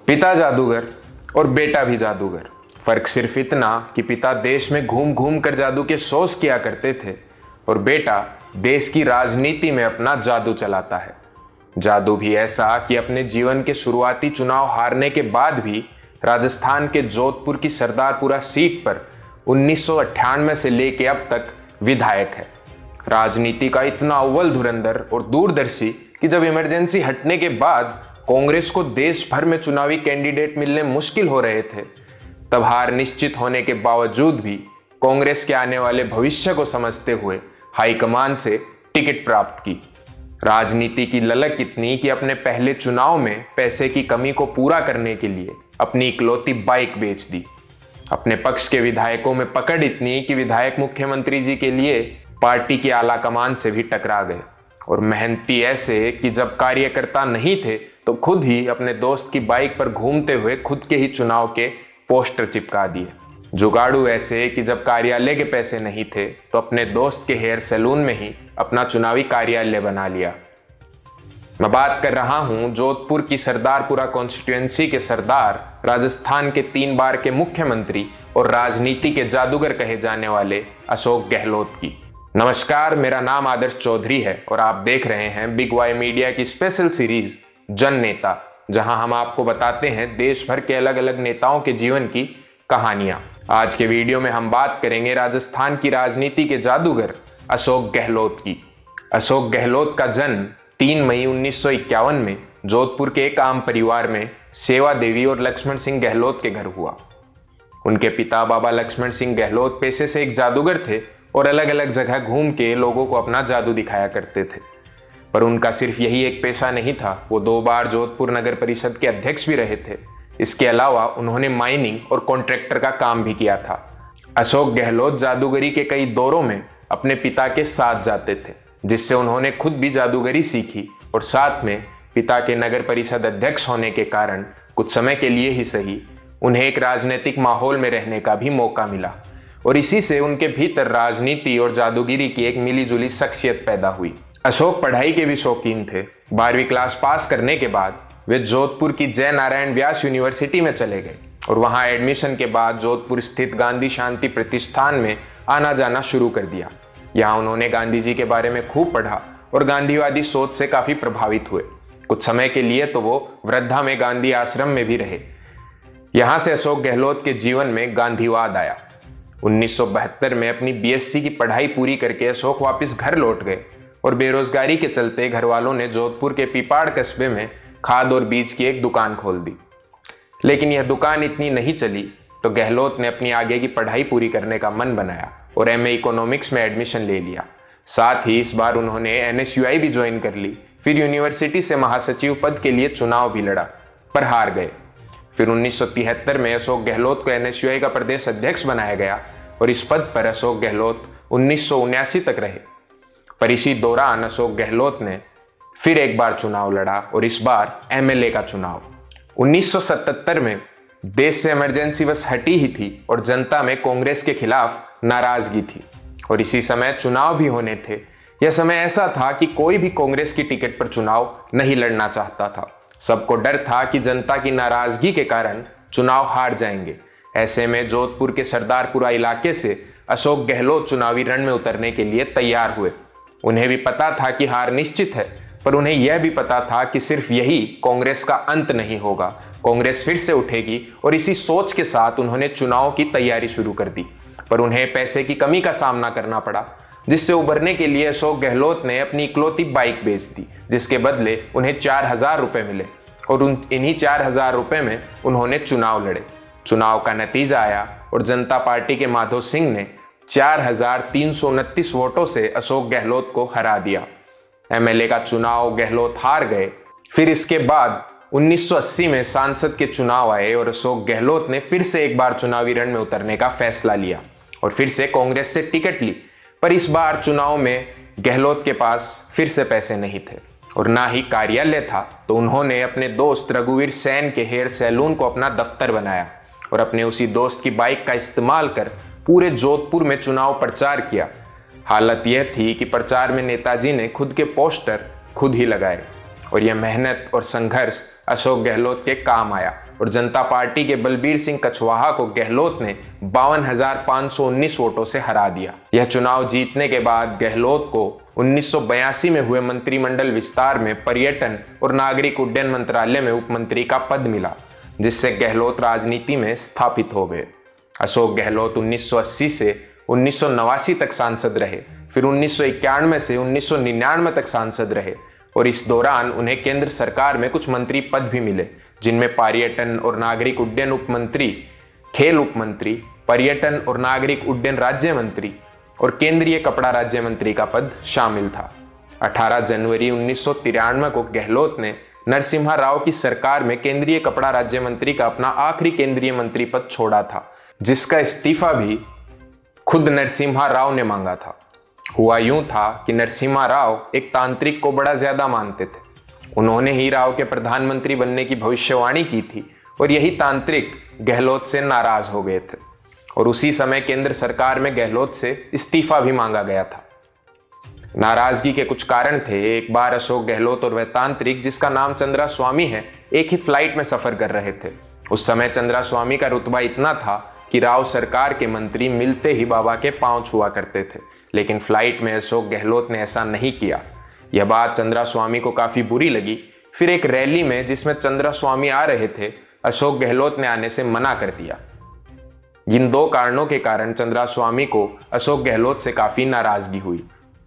पिता जादूगर और बेटा भी जादूगर। फर्क सिर्फ इतना कि पिता देश में घूम घूम कर जादू के शोज किया करते थे और बेटा देश की राजनीति में अपना जादू चलाता है। जादू भी ऐसा कि अपने जीवन के शुरुआती चुनाव हारने के बाद भी राजस्थान के जोधपुर की सरदारपुरा सीट पर 1998 से लेके अब तक विधायक है। राजनीति का इतना अव्वल धुरंधर और दूरदर्शी कि जब इमरजेंसी हटने के बाद कांग्रेस को देश भर में चुनावी कैंडिडेट मिलने मुश्किल हो रहे थे, तब हार निश्चित होने के बावजूद भी कांग्रेस के आने वाले भविष्य को समझते हुए हाईकमान से टिकट प्राप्त की। राजनीति की ललक इतनी कि अपने पहले चुनाव में पैसे की कमी को पूरा करने के लिए अपनी इकलौती बाइक बेच दी। अपने पक्ष के विधायकों में पकड़ इतनी कि विधायक मुख्यमंत्री जी के लिए पार्टी की आला कमान से भी टकरा गए और मेहनती ऐसे कि जब कार्यकर्ता नहीं थे तो खुद ही अपने दोस्त की बाइक पर घूमते हुए खुद के ही चुनाव के पोस्टर चिपका दिए। जुगाड़ू ऐसे कि जब कार्यालय के पैसे नहीं थे तो अपने दोस्त के हेयर सैलून में ही अपना चुनावी कार्यालय बना लिया। मैं बात कर रहा हूं जोधपुर की सरदारपुरा कॉन्स्टिट्यूएंसी के सरदार, राजस्थान के 3 बार के मुख्यमंत्री और राजनीति के जादूगर कहे जाने वाले अशोक गहलोत की। नमस्कार, मेरा नाम आदर्श चौधरी है और आप देख रहे हैं बिग वाई मीडिया की स्पेशल सीरीज जन नेता, जहां हम आपको बताते हैं देश भर के अलग अलग नेताओं के जीवन की कहानियां। आज के वीडियो में हम बात करेंगे राजस्थान की राजनीति के जादूगर अशोक गहलोत की। अशोक गहलोत का जन्म 3 मई 1951 में जोधपुर के एक आम परिवार में सेवा देवी और लक्ष्मण सिंह गहलोत के घर हुआ। उनके पिता बाबा लक्ष्मण सिंह गहलोत पेशे से एक जादूगर थे और अलग अलग जगह घूम के लोगों को अपना जादू दिखाया करते थे। पर उनका सिर्फ यही एक पेशा नहीं था, वो 2 बार जोधपुर नगर परिषद के अध्यक्ष भी रहे थे। इसके अलावा उन्होंने माइनिंग और कॉन्ट्रैक्टर का काम भी किया था। अशोक गहलोत जादूगरी के कई दौरों में अपने पिता के साथ जाते थे, जिससे उन्होंने खुद भी जादूगरी सीखी और साथ में पिता के नगर परिषद अध्यक्ष होने के कारण कुछ समय के लिए ही सही उन्हें एक राजनीतिक माहौल में रहने का भी मौका मिला और इसी से उनके भीतर राजनीति और जादूगिरी की एक मिलीजुली शख्सियत पैदा हुई। अशोक पढ़ाई के भी शौकीन थे। 12वीं क्लास पास करने के बाद वे जोधपुर की जय नारायण व्यास यूनिवर्सिटी में चले गए और वहां एडमिशन के बाद जोधपुर स्थित गांधी शांति प्रतिष्ठान में आना जाना शुरू कर दिया। यहाँ उन्होंने गांधी जी के बारे में खूब पढ़ा और गांधीवादी सोच से काफी प्रभावित हुए। कुछ समय के लिए तो वो वृद्धा में गांधी आश्रम में भी रहे। यहाँ से अशोक गहलोत के जीवन में गांधीवाद आया। 1972 में अपनी बीएससी की पढ़ाई पूरी करके अशोक वापस घर लौट गए और बेरोजगारी के चलते घर वालों ने जोधपुर के पिपाड़ कस्बे में खाद और बीज की एक दुकान खोल दी। लेकिन यह दुकान इतनी नहीं चली तो गहलोत ने अपनी आगे की पढ़ाई पूरी करने का मन बनाया और एमए इकोनॉमिक्स में एडमिशन ले लिया। साथ ही इस बार उन्होंने एनएसयूआई भी ज्वाइन कर ली। फिर यूनिवर्सिटी से महासचिव पद के लिए चुनाव भी लड़ा पर हार गए। फिर 1973 में अशोक गहलोत को एनएसयूआई का प्रदेश अध्यक्ष बनाया गया और इस पद पर अशोक गहलोत 1979 तक रहे। पर इसी दौरान अशोक गहलोत ने फिर एक बार चुनाव लड़ा और इस बार एमएलए का चुनाव। 1977 में देश से इमरजेंसी बस हटी ही थी और जनता में कांग्रेस के खिलाफ नाराजगी थी और इसी समय चुनाव भी होने थे। यह समय ऐसा था कि कोई भी कांग्रेस की टिकट पर चुनाव नहीं लड़ना चाहता था। सबको डर था कि जनता की नाराजगी के कारण चुनाव हार जाएंगे। ऐसे में जोधपुर के सरदारपुरा इलाके से अशोक गहलोत चुनावी रण में उतरने के लिए तैयार हुए। उन्हें भी पता था कि हार निश्चित है, पर उन्हें यह भी पता था कि सिर्फ यही कांग्रेस का अंत नहीं होगा, कांग्रेस फिर से उठेगी और इसी सोच के साथ उन्होंने चुनाव की तैयारी शुरू कर दी। पर उन्हें पैसे की कमी का सामना करना पड़ा, जिससे उबरने के लिए अशोक गहलोत ने अपनी इकलौती बाइक बेच दी, जिसके बदले उन्हें 4000 रुपए मिले और इन्हीं 4000 रुपए में उन्होंने चुनाव लड़े। चुनाव का नतीजा आया और जनता पार्टी के माधव सिंह ने 4329 वोटों से अशोक गहलोत को हरा दिया। एमएलए का चुनाव गहलोत हार गए। फिर इसके बाद 1980 में सांसद के चुनाव आए और अशोक गहलोत ने फिर से एक बार चुनावी रण में उतरने का फैसला लिया और फिर से कांग्रेस से टिकट ली। पर इस बार चुनाव में गहलोत के पास फिर से पैसे नहीं थे और ना ही कार्यालय था, तो उन्होंने अपने दोस्त रघुवीर सेन के हेयर सैलून को अपना दफ्तर बनाया और अपने उसी दोस्त की बाइक का इस्तेमाल कर पूरे जोधपुर में चुनाव प्रचार किया। हालत यह थी कि प्रचार में नेताजी ने खुद के पोस्टर खुद ही लगाए और यह मेहनत और संघर्ष अशोक गहलोत के काम आया और जनता पार्टी के बलबीर सिंह कछवाहा को गहलोत ने 52,519 वोटों से हरा दिया। यह चुनाव जीतने के बाद गहलोत को 1982 में हुए मंत्रिमंडल विस्तार में पर्यटन और नागरिक उड्डयन मंत्रालय में उप मंत्री का पद मिला, जिससे गहलोत राजनीति में स्थापित हो गए। अशोक गहलोत 1980 से 1989 तक सांसद रहे, फिर 1991 से 1999 तक सांसद रहे और इस दौरान उन्हें केंद्र सरकार में कुछ मंत्री पद भी मिले, जिनमें पर्यटन और नागरिक उड्डयन उप मंत्री, खेल उप मंत्री, पर्यटन और नागरिक उड्डयन राज्य मंत्री और केंद्रीय कपड़ा राज्य मंत्री का पद शामिल था। 18 जनवरी 1993 को गहलोत ने नरसिम्हा राव की सरकार में केंद्रीय कपड़ा राज्य मंत्री का अपना आखिरी केंद्रीय मंत्री पद छोड़ा था, जिसका इस्तीफा भी खुद नरसिम्हा राव ने मांगा था। हुआ यूं था कि नरसिम्हा राव एक तांत्रिक को बड़ा ज्यादा मानते थे। उन्होंने ही राव के प्रधानमंत्री बनने की भविष्यवाणी की थी और यही तांत्रिक गहलोत से नाराज हो गए थे और उसी समय केंद्र सरकार में गहलोत से इस्तीफा भी मांगा गया था। नाराजगी के कुछ कारण थे। एक बार अशोक गहलोत और वह तांत्रिक, जिसका नाम चंद्रा स्वामी है, एक ही फ्लाइट में सफर कर रहे थे। उस समय चंद्रा स्वामी का रुतबा इतना था कि राव सरकार के मंत्री मिलते ही बाबा के पांव छुआ करते थे, लेकिन फ्लाइट में अशोक गहलोत ने ऐसा नहीं किया। यह बात चंद्रा स्वामी को काफी बुरी लगी। फिर एक रैली में जिसमें चंद्रा स्वामी आ रहे थे, अशोक गहलोत ने आने से मना कर दिया। इन दो कारणों के कारण चंद्रा स्वामी को अशोक गहलोत से काफी नाराजगी हुई।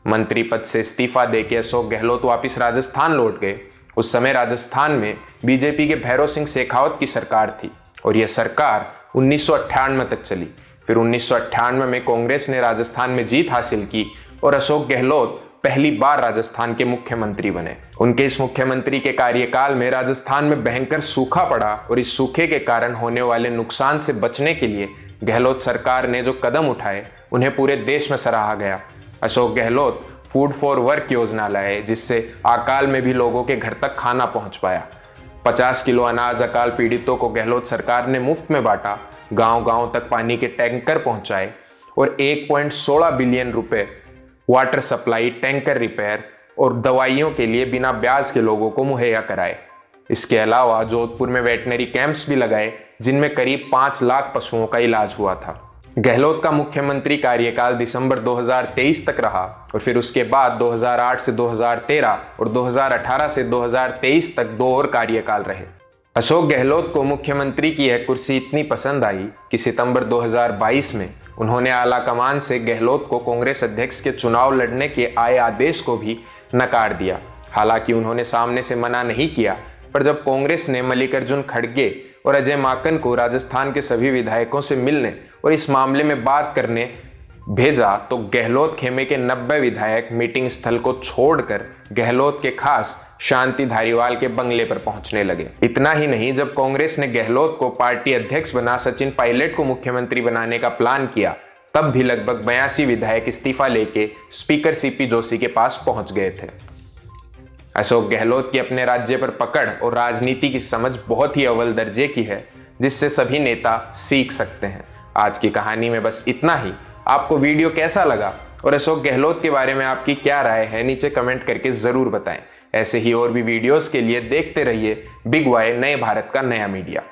मंत्री पद से इस्तीफा देकर अशोक गहलोत वापिस राजस्थान लौट गए। उस समय राजस्थान में बीजेपी के भैरव सिंह शेखावत की सरकार थी और यह सरकार 1998 तक चली। फिर 1998 में कांग्रेस ने राजस्थान में जीत हासिल की और अशोक गहलोत पहली बार राजस्थान के मुख्यमंत्री बने। उनके इस मुख्यमंत्री के कार्यकाल में राजस्थान में भयंकर सूखा पड़ा और इस सूखे के कारण होने वाले नुकसान से बचने के लिए गहलोत सरकार ने जो कदम उठाए, उन्हें पूरे देश में सराहा गया। Ashok Gehlot food for work योजना लाए, जिससे अकाल में भी लोगों के घर तक खाना पहुंच पाया। 50 किलो अनाज अकाल पीड़ितों को गहलोत सरकार ने मुफ्त में बांटा, गांव-गांव तक पानी के टैंकर पहुंचाए और 1.16 बिलियन रुपए वाटर सप्लाई, टैंकर रिपेयर और दवाइयों के लिए बिना ब्याज के लोगों को मुहैया कराए। इसके अलावा जोधपुर में वेटनरी कैंप्स भी लगाए, जिनमें करीब 5 लाख पशुओं का इलाज हुआ था। गहलोत का मुख्यमंत्री कार्यकाल दिसंबर 2023 तक रहा और फिर उसके बाद 2008 से 2013 और 2018 से 2023 तक 2 और कार्यकाल रहे। अशोक गहलोत को मुख्यमंत्री की यह कुर्सी इतनी पसंद आई कि सितंबर 2022 में उन्होंने आला कमान से गहलोत को कांग्रेस अध्यक्ष के चुनाव लड़ने के आए आदेश को भी नकार दिया। हालांकि उन्होंने सामने से मना नहीं किया, पर जब कांग्रेस ने मल्लिकार्जुन खड़गे और अजय माकन को राजस्थान के सभी विधायकों से मिलने और इस मामले में बात करने भेजा, तो गहलोत खेमे के 90 विधायक मीटिंग स्थल को छोड़कर गहलोत के खास शांति धारीवाल के बंगले पर पहुंचने लगे। इतना ही नहीं, जब कांग्रेस ने गहलोत को पार्टी अध्यक्ष बना सचिन पायलट को मुख्यमंत्री बनाने का प्लान किया, तब भी लगभग 82 विधायक इस्तीफा लेके स्पीकर सीपी जोशी के पास पहुंच गए थे। अशोक गहलोत की अपने राज्य पर पकड़ और राजनीति की समझ बहुत ही अव्वल दर्जे की है, जिससे सभी नेता सीख सकते हैं। आज की कहानी में बस इतना ही। आपको वीडियो कैसा लगा और अशोक गहलोत के बारे में आपकी क्या राय है, नीचे कमेंट करके जरूर बताएं। ऐसे ही और भी वीडियोस के लिए देखते रहिए बिग वाई, नए भारत का नया मीडिया।